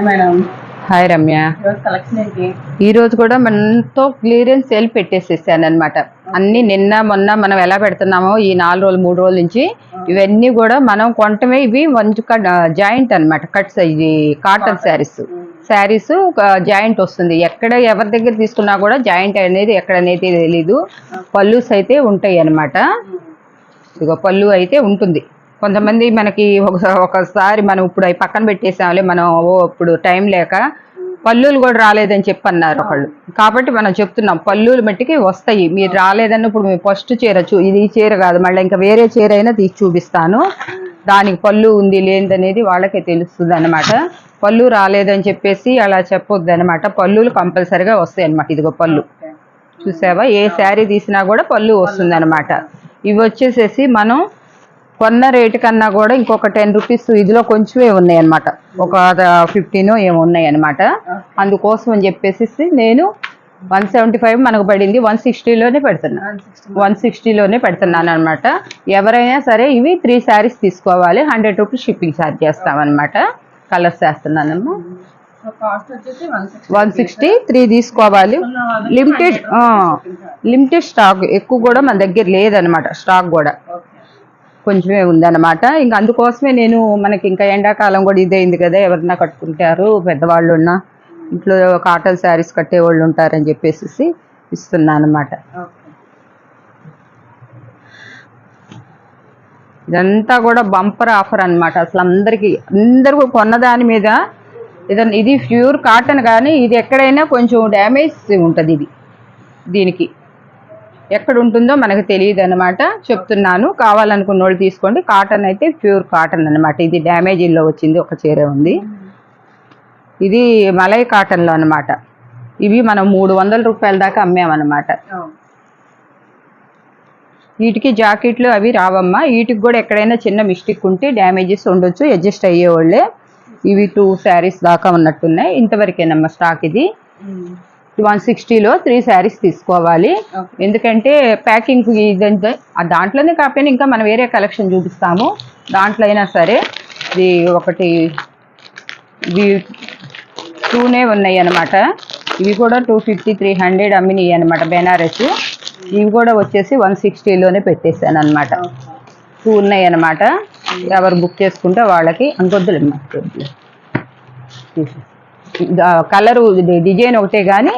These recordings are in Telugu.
మేడం. హాయ్ రమ్య. ఈ రోజు కూడా మనతో క్లియరెన్స్ సేల్ పెట్టేసేసాను అనమాట. అన్ని నిన్న మొన్న మనం ఎలా పెడుతున్నామో ఈ 4 రోజులు 3 రోజుల నుంచి ఇవన్నీ కూడా మనం కొంటమే. ఇవి మంచి జాయింట్ అనమాట. కట్స్, ఇది కాటన్ శారీస్ జాయింట్ వస్తుంది. ఎక్కడ ఎవరి దగ్గర తీసుకున్నా కూడా జాయింట్ అనేది ఎక్కడనేది తెలీదు. పళ్ళుస్ అయితే ఉంటాయి అనమాట. ఇదిగో పళ్ళు అయితే ఉంటుంది. కొంతమంది మనకి ఒకసారి మనం ఇప్పుడు అవి పక్కన పెట్టేసాంలే, మనం ఇప్పుడు టైం లేక పళ్ళులు కూడా రాలేదని చెప్పి అన్నారు ఒకళ్ళు. కాబట్టి మనం చెప్తున్నాం పళ్ళులు మట్టికి వస్తాయి. మీరు రాలేదని ఇప్పుడు మేము ఫస్ట్ చీర ఇది చీర కాదు, మళ్ళీ ఇంకా వేరే చీర అయినా తీసి చూపిస్తాను. దానికి పళ్ళు ఉంది లేదనేది వాళ్ళకే తెలుస్తుంది అనమాట. పళ్ళు రాలేదని చెప్పేసి అలా చెప్పొద్దు అనమాట. పళ్ళులు కంపల్సరిగా వస్తాయి అనమాట. ఇదిగో పళ్ళు చూసావా, ఏ శారీ తీసినా కూడా పళ్ళు వస్తుంది అనమాట. ఇవి వచ్చేసేసి మనం కొన్న రేటు కన్నా కూడా ఇంకొక 10 రూపీస్ ఇదిలో కొంచెమే ఉన్నాయి అనమాట. ఒక 15 ఏమో ఉన్నాయి అనమాట. అందుకోసం అని చెప్పేసి నేను 175 మనకు పడింది. 160లోనే పెడుతున్నా, 160లోనే పెడుతున్నాను అనమాట. ఎవరైనా సరే ఇవి 3 శారీస్ తీసుకోవాలి. 100 రూపీస్ షిప్పింగ్ ఛార్జ్ చేస్తామన్నమాట. కలర్స్ వేస్తున్నానమ్మా. 160 3 తీసుకోవాలి. లిమిటెడ్ స్టాక్ ఎక్కువ కూడా మన దగ్గర లేదనమాట. స్టాక్ కూడా కొంచెమే ఉందన్నమాట. ఇంకా అందుకోసమే నేను మనకి ఇంకా ఎండాకాలం కూడా ఇదైంది కదా, ఎవరన్నా కట్టుకుంటారు పెద్దవాళ్ళు ఉన్న ఇంట్లో కాటన్ శారీస్ కట్టేవాళ్ళు ఉంటారని చెప్పేసి ఇస్తున్నాను అనమాట. ఇదంతా కూడా బంపర్ ఆఫర్ అనమాట. అసలు అందరూ కొన్నదాని మీద ఇది ప్యూర్ కాటన్, కానీ ఇది ఎక్కడైనా కొంచెం డ్యామేజ్ ఉంటుంది. దీనికి ఎక్కడ ఉంటుందో మనకు తెలియదు అనమాట. చెప్తున్నాను, కావాలనుకున్న వాళ్ళు తీసుకోండి. కాటన్ అయితే ప్యూర్ కాటన్ అనమాట. ఇది డ్యామేజీలో వచ్చింది, ఒక చీర ఉంది. ఇది మలై కాటన్లో అనమాట. ఇవి మనం 300 రూపాయల దాకా అమ్మామన్నమాట. వీటికి జాకెట్లు అవి రావమ్మా. వీటికి కూడా ఎక్కడైనా చిన్న మిస్టేక్ ఉంటే డ్యామేజెస్ ఉండొచ్చు, అడ్జస్ట్ అయ్యేవాళ్ళే. ఇవి 2 శారీస్ దాకా ఉన్నట్టున్నాయి. ఇంతవరకేనమ్మా స్టాక్. ఇది 160లో 3 శారీస్ తీసుకోవాలి. ఎందుకంటే ప్యాకింగ్ ఇదంతా దాంట్లోనే కాకపోయినా ఇంకా మనం వేరే కలెక్షన్ చూపిస్తాము. దాంట్లో అయినా సరే ఇది ఒకటి, ఇవి 2నే ఉన్నాయి అనమాట. ఇవి కూడా 250 300 అమ్మినాయి అనమాట బెనారస్. ఇవి కూడా వచ్చేసి 160లోనే పెట్టేశాను అనమాట. 2 ఉన్నాయి అనమాట. ఎవరు బుక్ చేసుకుంటే వాళ్ళకి అనుకొద్దులేమ్మా. కలరు డిజైన్ ఒకటే కానీ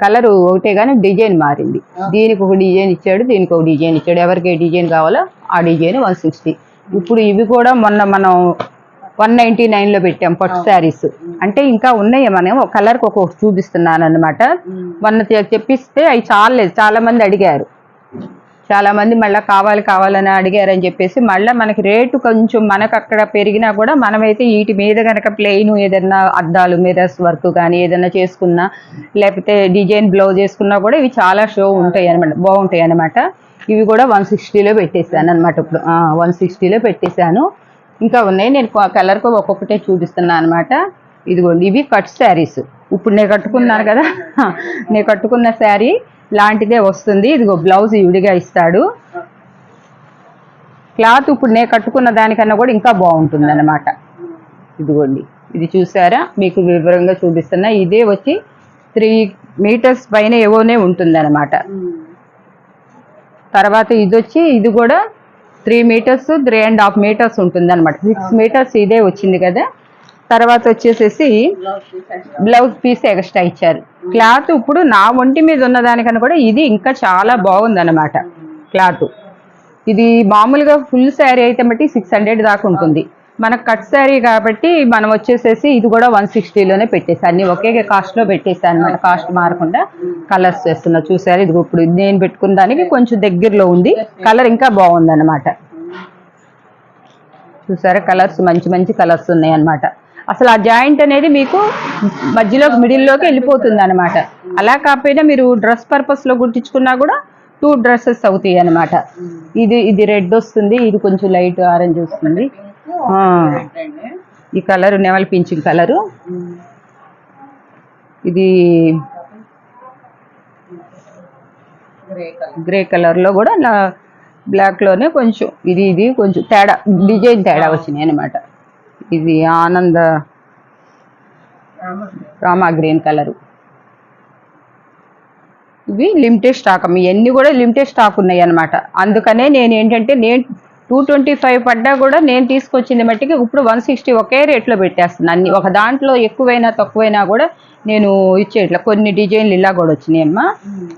కలరు ఒకటే కానీ డిజైన్ మారింది. దీనికి ఒక డిజైన్ ఇచ్చాడు, దీనికి ఒక డిజైన్ ఇచ్చాడు. ఎవరికి ఏ డిజైన్ కావాలో ఆ డిజైన్ 160. ఇప్పుడు ఇవి కూడా మొన్న మనం 199లో పెట్టాం పట్టు శారీస్. అంటే ఇంకా ఉన్నాయి. మనం ఒక కలర్కి ఒక్కొక్కటి చూపిస్తున్నాను అనమాట. మొన్న తెప్పిస్తే అవి చాలేదు, చాలా మంది అడిగారు. చాలా మంది మళ్ళీ కావాలని అడిగారని చెప్పేసి మళ్ళీ మనకి రేటు కొంచెం మనకు అక్కడ పెరిగినా కూడా మనమైతే వీటి మీద కనుక ప్లెయిన్ ఏదైనా అద్దాలు మిరర్స్ వర్క్ కానీ ఏదైనా చేసుకున్నా, లేకపోతే డిజైన్ బ్లౌజ్ చేసుకున్నా కూడా ఇవి చాలా షో ఉంటాయి అనమాట, బాగుంటాయి అనమాట. ఇవి కూడా 160లో పెట్టేశాను అనమాట. ఇప్పుడు 160లో పెట్టేశాను. ఇంకా ఉన్నాయి. నేను కలర్కి ఒక్కొక్కటే చూపిస్తున్నాను అనమాట. ఇదిగోండి, ఇవి కట్ శారీస్. ఇప్పుడు నేను కట్టుకున్నాను కదా, నేను కట్టుకున్న శారీ లాంటిదే వస్తుంది. ఇదిగో బ్లౌజ్ విడిగా ఇస్తాడు. క్లాత్ ఇప్పుడు నేను కట్టుకున్న దానికన్నా కూడా ఇంకా బాగుంటుంది అనమాట. ఇదిగోండి, ఇది చూసారా, మీకు వివరంగా చూపిస్తున్నా. ఇదే వచ్చి 3 మీటర్స్ పైన ఏవోనే ఉంటుంది అనమాట. తర్వాత ఇది కూడా 3 మీటర్స్ 3.5 మీటర్స్ ఉంటుంది అనమాట. 6 మీటర్స్ ఇదే వచ్చింది కదా. తర్వాత వచ్చేసేసి బ్లౌజ్ పీస్ ఎక్స్ట్రా ఇచ్చారు. క్లాత్ ఇప్పుడు నా ఒంటి మీద ఉన్నదానికన్నా కూడా ఇది ఇంకా చాలా బాగుందన్నమాట క్లాత్. ఇది మామూలుగా ఫుల్ శారీ అయితే బట్టి 600 దాకా ఉంటుంది. మనకు కట్ శారీ కాబట్టి మనం వచ్చేసేసి ఇది కూడా 160లోనే పెట్టేసి అన్ని ఒకే కాస్ట్లో పెట్టేసాను అనమాట. కాస్ట్ మారకుండా కలర్స్ వేస్తున్నా చూసారు. ఇది ఇప్పుడు నేను పెట్టుకున్న దానికి కొంచెం దగ్గరలో ఉంది. కలర్ ఇంకా బాగుందన్నమాట. చూసారా, కలర్స్ మంచి కలర్స్ ఉన్నాయి అనమాట. అసలు ఆ జాయింట్ అనేది మీకు మధ్యలోకి మిడిల్లోకి వెళ్ళిపోతుంది అనమాట. అలా కాకపోయినా మీరు డ్రెస్ పర్పస్లో కుట్టించుకున్నా కూడా 2 డ్రెస్సెస్ అవుతాయి అనమాట. ఇది రెడ్ వస్తుంది, ఇది కొంచెం లైట్ ఆరెంజ్ వస్తుంది. ఈ కలర్ నెమలి పింఛింగ్ కలరు. ఇది గ్రే కలర్లో కూడా బ్లాక్లోనే కొంచెం ఇది కొంచెం తేడా, డిజైన్ తేడా వచ్చినాయి అనమాట. ఇది ఆనంద రామా గ్రీన్ కలరు. ఇవి లిమిటెడ్ స్టాక్ అమ్మ, ఇవన్నీ కూడా లిమిటెడ్ స్టాక్ ఉన్నాయి అనమాట. అందుకనే నేను ఏంటంటే 225 పడ్డా కూడా నేను తీసుకొచ్చింది మట్టికి ఇప్పుడు 160 ఒకే రేట్లో పెట్టేస్తున్నాను. అన్ని ఒక దాంట్లో ఎక్కువైనా తక్కువైనా కూడా నేను ఇచ్చే ఇట్లా కొన్ని డిజైన్లు ఇలా కూడా వచ్చినాయి అమ్మా.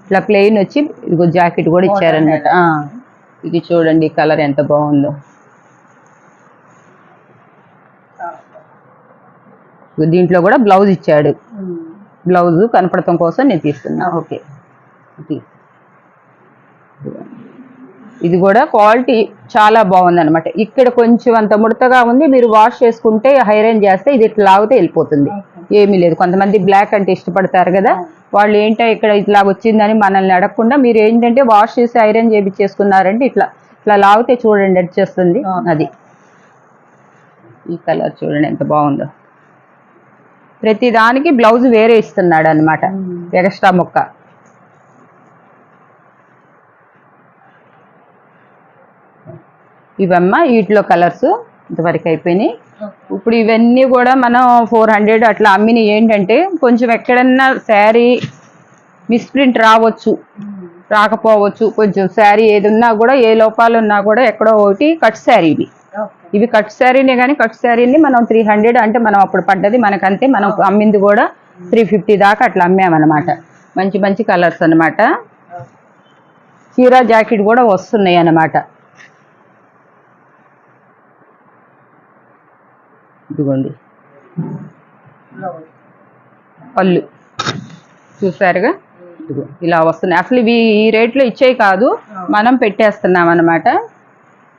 ఇట్లా ప్లెయిన్ వచ్చి ఇదిగో జాకెట్ కూడా ఇచ్చారనమాట. ఇది చూడండి కలర్ ఎంత బాగుందో. దీంట్లో కూడా బ్లౌజ్ ఇచ్చాడు. బ్లౌజ్ కనపడటం కోసం నేను తీసుకున్నా. ఓకే, ఇది కూడా క్వాలిటీ చాలా బాగుంది అనమాట. ఇక్కడ కొంచెం అంత ముడతగా ఉంది, మీరు వాష్ చేసుకుంటే ఐరన్ చేస్తే ఇది ఇట్లా లాగితే వెళ్ళిపోతుంది, ఏమీ లేదు. కొంతమంది బ్లాక్ అంటే ఇష్టపడతారు కదా, వాళ్ళు ఏంటో ఇక్కడ ఇట్లా వచ్చిందని మనల్ని అడగకుండా మీరు ఏంటంటే వాష్ చేసి ఐరన్ చేయించేసుకున్నారంటే ఇట్లా ఇట్లా లాగితే చూడండి వచ్చేస్తుంది. అది ఈ కలర్ చూడండి ఎంత బాగుందో. ప్రతి దానికి బ్లౌజ్ వేరే ఇస్తున్నాడు అనమాట, ఎక్స్ట్రా ముక్క. ఇవమ్మా వీటిలో కలర్స్ ఇంతవరకు అయిపోయినాయి. ఇప్పుడు ఇవన్నీ కూడా మనం 400 అట్లా అమ్మిన. ఏంటంటే కొంచెం ఎక్కడన్నా శారీ మిస్ప్రింట్ రావచ్చు, రాకపోవచ్చు. కొంచెం శారీ ఏదున్నా కూడా ఏ లోపాలు ఉన్నా కూడా ఎక్కడో ఒకటి కట్ శారీ. ఇవి కట్ శారీనే కానీ కట్ శారీని మనం 300 అంటే మనం అప్పుడు పడ్డది మనకంతే. మనం అమ్మింది కూడా 350 దాకా అట్లా అమ్మామన్నమాట. మంచి మంచి కలర్స్ అనమాట. చీర జాకెట్ కూడా వస్తున్నాయి అన్నమాట. ఇదిగోండి పళ్ళు చూసారుగా, ఇదిగో ఇలా వస్తున్నాయి. అసలు ఇవి ఈ రేట్లో ఇచ్చేవి కాదు, మనం పెట్టేస్తున్నాం అన్నమాట.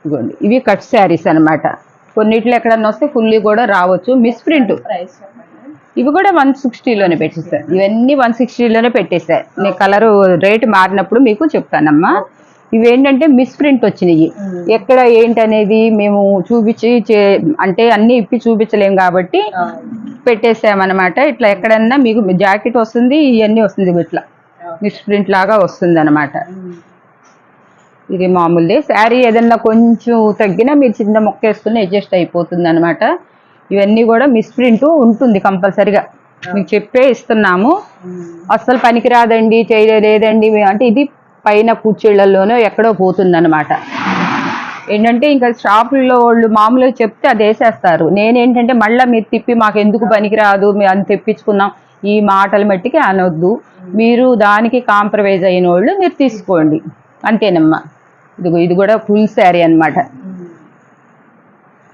ఇదిగోండి ఇవి కట్ శారీస్ అనమాట. కొన్నిట్లో ఎక్కడన్నా వస్తే ఫుల్లీ కూడా రావచ్చు. మిస్ప్రింట్ ఇవి కూడా 160లోనే పెట్టేస్తారు. ఇవన్నీ 160లోనే పెట్టేశారు. నేను కలరు రేటు మారినప్పుడు మీకు చెప్తానమ్మా. ఇవేంటంటే మిస్ప్రింట్ వచ్చినాయి. ఎక్కడ ఏంటనేది మేము చూపించి అంటే అన్ని ఇప్పి చూపించలేం కాబట్టి పెట్టేసామన్నమాట. ఇట్లా ఎక్కడన్నా మీకు జాకెట్ వస్తుంది, ఇవన్నీ వస్తుంది, ఇట్లా మిస్ప్రింట్ లాగా వస్తుంది అనమాట. ఇది మామూలుదే. శారీ ఏదన్నా కొంచెం తగ్గినా మీరు చిన్న మొక్క వేసుకుని అడ్జస్ట్ అయిపోతుంది అనమాట. ఇవన్నీ కూడా మిస్ప్రింట్ ఉంటుంది కంపల్సరిగా, మీకు చెప్పే ఇస్తున్నాము. అస్సలు పనికిరాదండి, చేయలేదండి అంటే ఇది పైన కూర్చీళ్లలోనో ఎక్కడో పోతుంది అనమాట. ఏంటంటే ఇంకా షాపుల్లో వాళ్ళు మామూలుగా చెప్తే అది వేసేస్తారు. నేనేంటంటే మళ్ళీ మీరు తిప్పి మాకు ఎందుకు పనికిరాదు, మేము అని తెప్పించుకున్నాం ఈ మాటలు మట్టికి అనొద్దు. మీరు దానికి కాంప్రమైజ్ అయిన వాళ్ళు మీరు తీసుకోండి అంతేనమ్మా. ఇదిగో ఇది కూడా ఫుల్ శారీ అనమాట.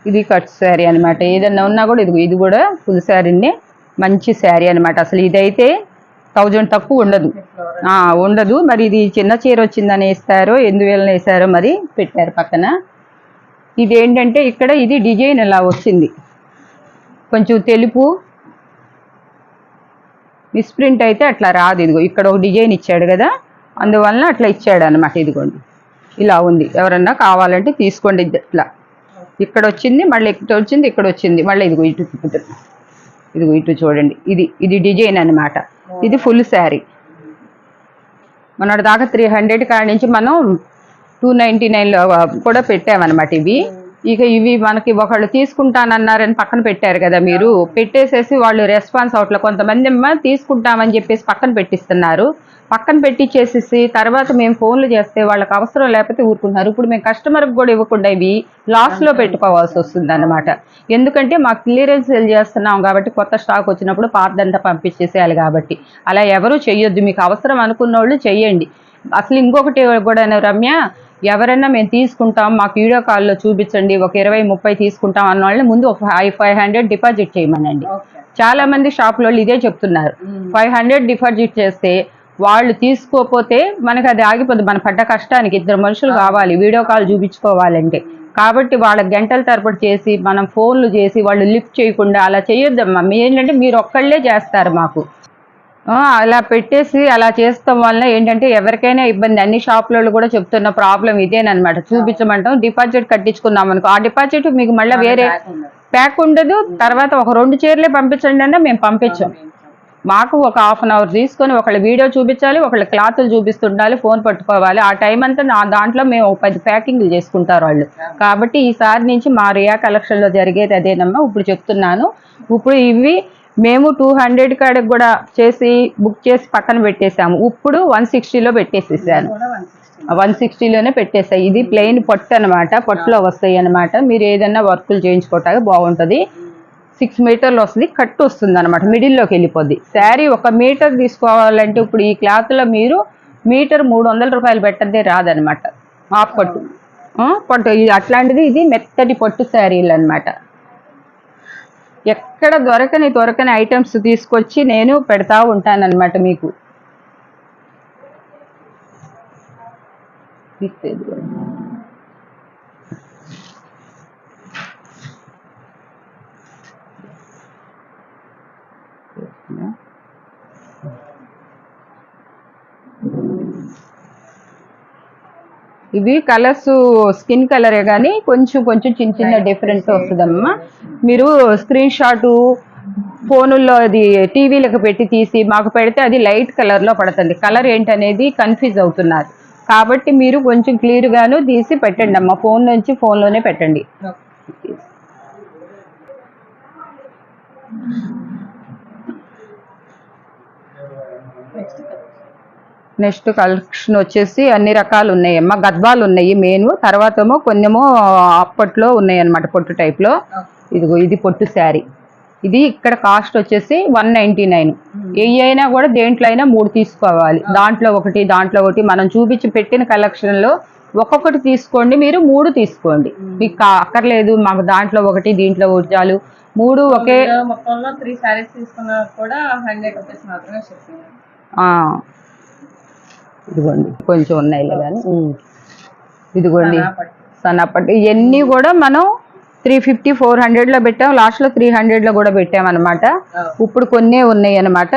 ఇది కట్ శారీ అనమాట. ఏదన్నా ఉన్నా కూడా ఇదిగో ఇది కూడా ఫుల్ శారీనే, మంచి శారీ అనమాట. అసలు ఇదైతే 1000 తక్కువ ఉండదు. మరి ఇది చిన్న చీర వచ్చిందని వేస్తారో ఎందువల్ల వేసారో మరి పెట్టారు పక్కన. ఇది ఏంటంటే ఇక్కడ ఇది డిజైన్ ఇలా వచ్చింది, కొంచెం తెలుపు మిస్ప్రింట్ అయితే అట్లా రాదు. ఇదిగో ఇక్కడ ఒక డిజైన్ ఇచ్చాడు కదా, అందువలన అట్లా ఇచ్చాడు అనమాట. ఇదిగోండి ఇలా ఉంది, ఎవరన్నా కావాలంటే తీసుకోండి. ఇట్లా ఇక్కడ వచ్చింది, మళ్ళీ ఇక్కడ వచ్చింది, ఇక్కడ వచ్చింది, మళ్ళీ ఇదిగో ఇటు తిప్పుతుంది. ఇదిగో ఇటు చూడండి, ఇది డిజైన్ అనమాట. ఇది ఫుల్ శారీ. మొన్నటి దాకా 300 కాడి నుంచి మనం 299లో కూడా పెట్టామన్నమాట ఇవి. ఇక ఇవి మనకి ఒకళ్ళు తీసుకుంటానన్నారని పక్కన పెట్టారు కదా, మీరు పెట్టేసేసి వాళ్ళు రెస్పాన్స్ అవట్లేదు. కొంతమంది తీసుకుంటామని చెప్పేసి పక్కన పెట్టిస్తున్నారు. పక్కన పెట్టించేసేసి తర్వాత మేము ఫోన్లు చేస్తే వాళ్ళకి అవసరం లేకపోతే ఊరుకుంటున్నారు. ఇప్పుడు మేము కస్టమర్కి కూడా ఇవ్వకుండా ఇవి లాస్లో పెట్టుకోవాల్సి వస్తుంది అన్నమాట. ఎందుకంటే మాకు క్లియరెన్స్ సేల్ చేస్తున్నాం కాబట్టి కొత్త స్టాక్ వచ్చినప్పుడు పాతదంతా పంపించేసేయాలి కాబట్టి అలా ఎవరు చెయ్యొద్దు. మీకు అవసరం అనుకున్న వాళ్ళు చెయ్యండి. అసలు ఇంకొకటి కూడా రమ్య, ఎవరైనా మేము తీసుకుంటాం మాకు వీడియో కాల్లో చూపించండి, ఒక 20-30 తీసుకుంటాం అన్న వాళ్ళని ముందు 500 డిపాజిట్ చేయమనండి. చాలా మంది షాపుల వాళ్ళు ఇదే చెప్తున్నారు. 500 డిపాజిట్ చేస్తే వాళ్ళు తీసుకోకపోతే మనకి అది ఆగిపోతుంది. మన పడ్డ కష్టానికి 2 మనుషులు కావాలి వీడియో కాల్ చూపించుకోవాలంటే. కాబట్టి వాళ్ళకి గంటల తరబడి చేసి మనం ఫోన్లు చేసి వాళ్ళు లిఫ్ట్ చేయకుండా అలా చేయొద్దమ్మా. ఏంటంటే మీరు ఒక్కళ్ళే చేస్తారు మాకు. అలా పెట్టేసి అలా చేస్తాం వల్ల ఏంటంటే ఎవరికైనా ఇబ్బంది. అన్ని షాపులలో కూడా చెప్తున్న ప్రాబ్లం ఇదేనమాట. చూపించమంటాం, డిపాజిట్ కట్టించుకున్నాం అనుకో, ఆ డిపాజిట్ మీకు మళ్ళీ వేరే ప్యాక్ ఉండదు. తర్వాత ఒక 2 చీరలే పంపించండి అన్నా మేము పంపించాం. మాకు ఒక 1/2 అవర్ తీసుకొని ఒకళ్ళు వీడియో చూపించాలి, ఒకళ్ళు క్లాతులు చూపిస్తుండాలి, ఫోన్ పట్టుకోవాలి. ఆ టైం అంతా దాంట్లో మేము 10 ప్యాకింగ్లు చేసుకుంటారు వాళ్ళు. కాబట్టి ఈసారి నుంచి మా రియా కలెక్షన్లో జరిగేది అదేనమ్మా. ఇప్పుడు చెప్తున్నాను. ఇప్పుడు ఇవి మేము 200 కాడికి కూడా చేసి బుక్ చేసి పక్కన పెట్టేసాము. ఇప్పుడు 160లో పెట్టేసేసాను. 160లోనే పెట్టేసాయి. ఇది ప్లెయిన్ పట్టు అనమాట, పట్టులో వస్తాయి అనమాట. మీరు ఏదైనా వర్కులు చేయించుకోవటానికి బాగుంటుంది. 6 మీటర్లు వస్తుంది, కట్టు వస్తుంది అనమాట, మిడిల్లోకి వెళ్ళిపోద్ది. శారీ 1 మీటర్ తీసుకోవాలంటే ఇప్పుడు ఈ క్లాత్లో మీరు మీటర్ 300 రూపాయలు పెట్టదే రాదనమాట. హాఫ్ పట్టు పట్టు ఇది అట్లాంటిది. ఇది మెత్తటి పట్టు శారీలు అనమాట. ఎక్కడ దొరకని ఐటమ్స్ తీసుకొచ్చి నేను పెడతా ఉంటానన్నమాట మీకు. ఇవి కలర్స్ స్కిన్ కలరే కానీ కొంచెం చిన్న డిఫరెంట్ వస్తుందమ్మా. మీరు స్క్రీన్ షాట్ ఫోనుల్లో అది టీవీలకు పెట్టి తీసి మాకు పెడితే అది లైట్ కలర్లో పడుతుంది. కలర్ ఏంటనేది కన్ఫ్యూజ్ అవుతున్నారు కాబట్టి మీరు కొంచెం క్లియర్గాను తీసి పెట్టండి అమ్మా. ఫోన్ నుంచి ఫోన్లోనే పెట్టండి. నెక్స్ట్ కలెక్షన్ వచ్చేసి అన్ని రకాలు ఉన్నాయమ్మా. గద్వాలు ఉన్నాయి మెయిన్, తర్వాత ఏమో కొన్నేమో అప్పట్లో ఉన్నాయి అన్నమాట పొట్టు టైప్లో. ఇదిగో ఇది పొట్టు శారీ. ఇది ఇక్కడ కాస్ట్ వచ్చేసి 199. ఏ అయినా కూడా దేంట్లో అయినా 3 తీసుకోవాలి. దాంట్లో ఒకటి మనం చూపించి పెట్టిన కలెక్షన్లో ఒక్కొక్కటి తీసుకోండి. మీరు 3 తీసుకోండి. మీకు అక్కర్లేదు మాకు దాంట్లో ఒకటి దీంట్లో ఒకటి చాలు, 3 ఒకే మొత్తంలో 3 శారీస్ తీసుకున్నా కూడా 100 రూపీస్ మాత్రమే చెప్తుంది. ఇదిగోండి కొంచెం ఉన్నాయి కానీ ఇదిగోండి సన్నపట్టు. ఇవన్నీ కూడా మనం 350 400లో పెట్టాం. లాస్ట్లో 300లో కూడా పెట్టామన్నమాట. ఇప్పుడు కొన్ని ఉన్నాయి అన్నమాట.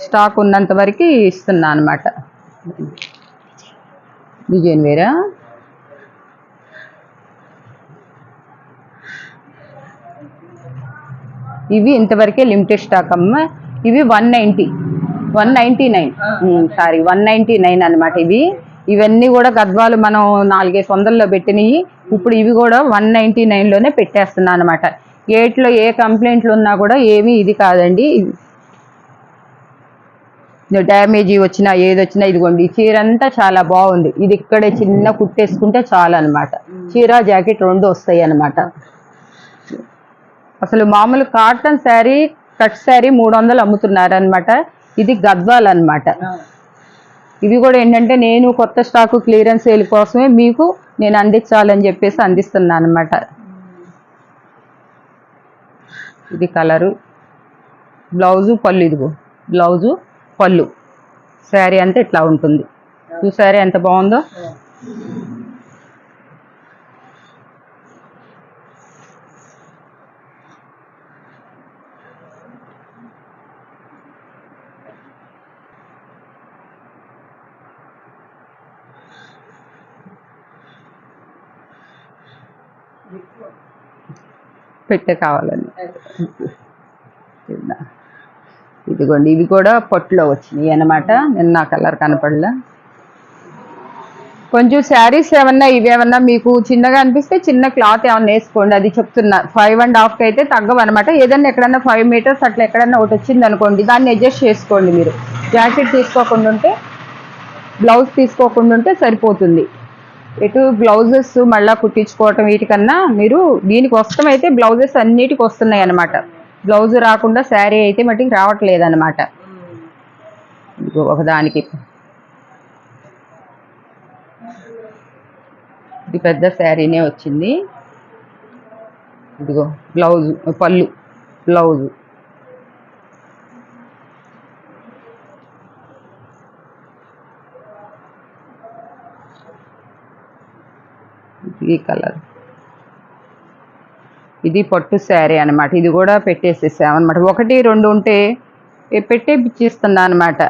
స్టాక్ ఉన్నంత వరకు ఇస్తున్నా అనమాట. డిజైన్ వేరా ఇవి ఇంతవరకే లిమిటెడ్ స్టాక్ అమ్మ. ఇవి 199 సారీ 199 అనమాట. ఇవన్నీ కూడా గద్వాలు మనం 400-500లో పెట్టినవి. ఇప్పుడు ఇవి కూడా 199లోనే పెట్టేస్తున్నా అనమాట. గేట్లో ఏ కంప్లైంట్లు ఉన్నా కూడా ఏమీ ఇది కాదండి. డ్యామేజీ వచ్చినా ఏది వచ్చినా ఇదిగోండి. చీర అంతా చాలా బాగుంది. ఇది ఇక్కడే చిన్న కుట్టేసుకుంటే చాలు అనమాట. చీర జాకెట్ 2 వస్తాయి అనమాట. అసలు మామూలు కాటన్ శారీ కట్ శారీ 300 అమ్ముతున్నారు అనమాట. ఇది గద్వాల్ అనమాట. ఇవి కూడా ఏంటంటే నేను కొత్త స్టాకు క్లియరెన్స్ సేల్ కోసమే మీకు నేను అందించాలని చెప్పేసి అందిస్తున్నాను అనమాట. ఇది కలరు, బ్లౌజు పళ్ళు. ఇదిగో బ్లౌజు పళ్ళు, శారీ అంతా ఇట్లా ఉంటుంది. చూసారా ఎంత బాగుందో. పెట్టే కావాలని ఇదిగోండి. ఇవి కూడా పొట్టులో వచ్చినాయి అన్నమాట. నిన్న కలర్ కనపడలే. కొంచెం శారీస్ ఏమన్నా ఇవేమన్నా మీకు చిన్నగా అనిపిస్తే చిన్న క్లాత్ ఏమన్నా వేసుకోండి. అది చెప్తున్నా. 5.5కి అయితే తగ్గవన్నమాట. ఏదన్నా ఎక్కడన్నా 5 మీటర్స్ అట్లా ఎక్కడన్నా ఒకటి వచ్చింది అనుకోండి, దాన్ని అడ్జస్ట్ చేసుకోండి. మీరు జాకెట్ తీసుకోకుండా ఉంటే, బ్లౌజ్ తీసుకోకుండా ఉంటే సరిపోతుంది. ఎటు బ్లౌజెస్ మళ్ళీ కుట్టించుకోవటం వీటికన్నా మీరు దీనికి వస్తామైతే బ్లౌజెస్ అన్నిటికి వస్తున్నాయి అన్నమాట. బ్లౌజ్ రాకుండా శారీ అయితే మట్టికి రావట్లేదు అనమాట. ఒకదానికి ఇది పెద్ద శారీనే వచ్చింది. ఇదిగో బ్లౌజు పళ్ళు, బ్లౌజు ఈ కలర్. ఇది పట్టు శారీ అనమాట. ఇది కూడా పెట్టేసేసామన్నమాట. 1 2 ఉంటే పెట్టే పిచ్చిస్తున్నా అనమాట.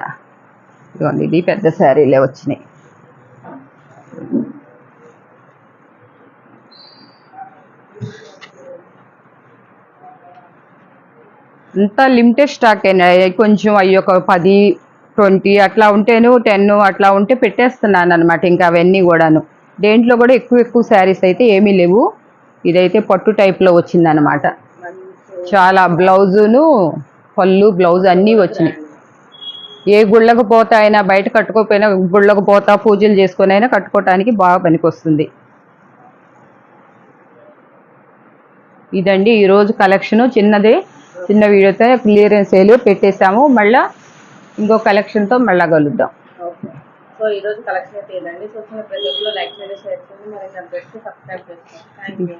ఇదిగోండి ఇది పెద్ద శారీలే వచ్చినాయి. అంతా లిమిటెడ్ స్టాక్ అయినా కొంచెం అయ్యి ఒక 10 20 అట్లా ఉంటేను 10 అట్లా ఉంటే పెట్టేస్తున్నాను అనమాట. ఇంకా అవన్నీ కూడాను దేంట్లో కూడా ఎక్కువ శారీస్ అయితే ఏమీ లేవు. ఇదైతే పట్టు టైప్లో వచ్చిందనమాట. చాలా బ్లౌజును పళ్ళు బ్లౌజ్ అన్నీ వచ్చినాయి. ఏ గుళ్ళకు పోతా అయినా బయట కట్టుకోకపోయినా గుళ్ళకు పోతా పూజలు చేసుకొని అయినా కట్టుకోవటానికి బాగా పనికొస్తుంది. ఇదండి ఈరోజు కలెక్షను. చిన్న వీడియోతో క్లియరెన్స్ సేల్ పెట్టేసాము. మళ్ళీ ఇంకో కలెక్షన్తో మళ్ళీ కలుద్దాం. ఓకే. సో ఈరోజు కలెక్షన్ అయితే ఇదండి. సో ప్రతి ఒక్కరు లైక్ చేయండి, షేర్ చేయండి, మరి సబ్స్క్రైబ్ చేసుకోండి. Thank you.